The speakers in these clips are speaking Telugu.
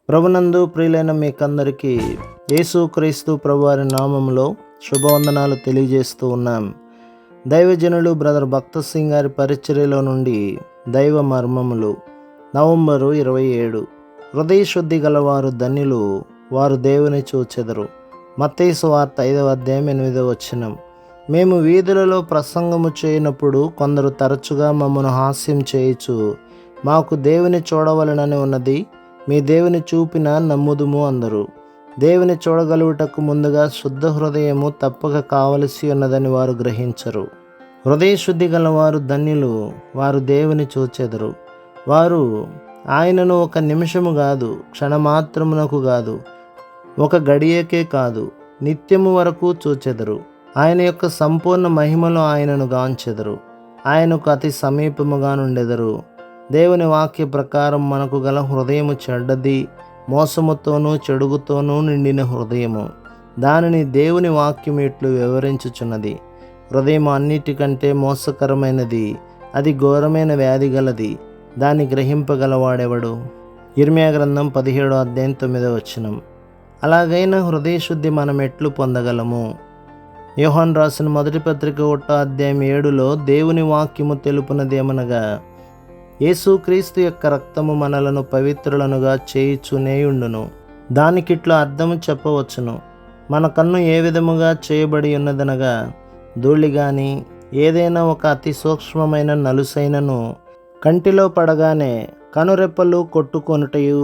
ప్రభునందు ప్రియులైన మీకందరికీ యేసుక్రీస్తు ప్రభువారి నామములో శుభవందనాలు తెలియజేస్తూ ఉన్నాం. దైవజనులు బ్రదర్ భక్త సింగ్ గారి పరిచర్యలో నుండి దైవ మర్మములు నవంబరు 27. హృదయశుద్ధి గలవారు ధన్యులు, వారు దేవుని చూచెదరు. మత్తయి సువార్త 5వ అధ్యాయం 8వ వచనం. మేము వీధులలో ప్రసంగము చేయనప్పుడు కొందరు తరచుగా మమ్మను హాస్యం చేయుచు, మాకు దేవుని చూడవలనని ఉన్నది, మీ దేవుని చూపిన నమ్ముదుము అందరు. దేవుని చూడగలుగుటకు ముందుగా శుద్ధ హృదయము తప్పక కావలసి ఉన్నదని వారు గ్రహించరు. హృదయశుద్ధి గలవారు ధన్యులు, వారు దేవుని చూచెదరు. వారు ఆయనను ఒక నిమిషము కాదు, క్షణమాత్రమునకు కాదు, ఒక గడియకే కాదు, నిత్యము వరకు చూచెదరు. ఆయన యొక్క సంపూర్ణ మహిమలో ఆయనను గాంచెదరు. ఆయనకు అతి సమీపముగా నుండెదరు. దేవుని వాక్య ప్రకారం మనకు గల హృదయము చెడ్డది, మోసముతోనూ చెడుగుతోనూ నిండిన హృదయము. దానిని దేవుని వాక్యం ఇట్లు వివరించుచున్నది. హృదయం అన్నిటికంటే మోసకరమైనది, అది ఘోరమైన వ్యాధి గలది, దాన్ని గ్రహింపగలవాడెవడు? ఇర్మీయా గ్రంథం 17వ అధ్యాయం 9వ వచనం. అలాగైన హృదయశుద్ధి మనం ఎట్లు పొందగలము? యోహాను రాసిన మొదటి పత్రిక 1వ అధ్యాయం 7లో దేవుని వాక్యము తెలుపునదేమనగా, యేసుక్రీస్తు యొక్క రక్తము మనలను పవిత్రులనుగా చేయుచునేయుండును. దానికిట్లో అర్థము చెప్పవచ్చును. మన కన్ను ఏ విధముగా చేయబడి ఉన్నదనగా, ధూళి గాని ఏదైనా ఒక అతి సూక్ష్మమైన నలుసైనను కంటిలో పడగానే కనురెప్పలు కొట్టుకొనుటయు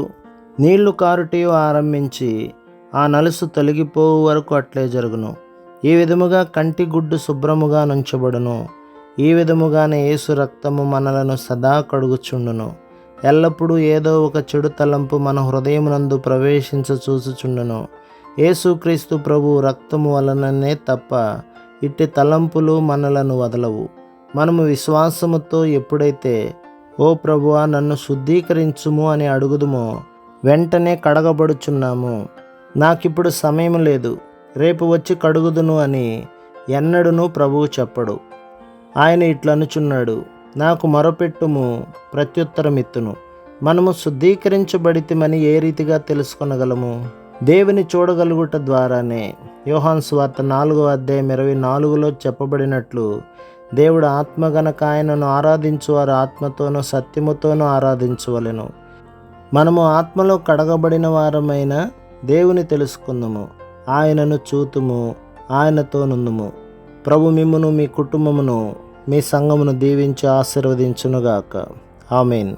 నీళ్లు కారుటయు ఆరంభించి ఆ నలుసు తొలగిపోవు వరకు అట్లే జరుగును. ఈ విధముగా కంటి గుడ్డు శుభ్రముగా నుంచబడును. ఈ విధముగానే యేసు రక్తము మనలను సదా కడుగుచుండును. ఎల్లప్పుడూ ఏదో ఒక చెడు తలంపు మన హృదయమునందు ప్రవేశించ చూచుచుండును. యేసుక్రీస్తు ప్రభు రక్తము వలననే తప్ప ఇట్టి తలంపులు మనలను వదలవు. మనము విశ్వాసముతో ఎప్పుడైతే ఓ ప్రభువా నన్ను శుద్ధీకరించుము అని అడుగుదుమో, వెంటనే కడగబడుచున్నాము. నాకిప్పుడు సమయం లేదు, రేపు వచ్చి కడుగుదును అని ఎన్నడూనూ ప్రభువు చెప్పడు. ఆయన ఇట్లనుచున్నాడు, నాకు మొరపెట్టుము, ప్రత్యుత్తరమిత్తును. మనము శుద్ధీకరించబడితిమని ఏ రీతిగా తెలుసుకొనగలము? దేవుని చూడగలుగుట ద్వారానే. యోహాను సువార్త 4వ అధ్యాయం 24లో చెప్పబడినట్లు, దేవుడు ఆత్మ గనక ఆయనను ఆరాధించువారు ఆత్మతోనూ సత్యముతోనూ ఆరాధించవలెను. మనము ఆత్మలో కడగబడిన వారమైన దేవుని తెలుసుకుందుము, ఆయనను చూతుము, ఆయనతో నుందుము. ప్రభు మిమ్మును, మీ కుటుంబమును, మీ సంఘమును దీవించి ఆశీర్వదించునుగాక. ఆమేన్.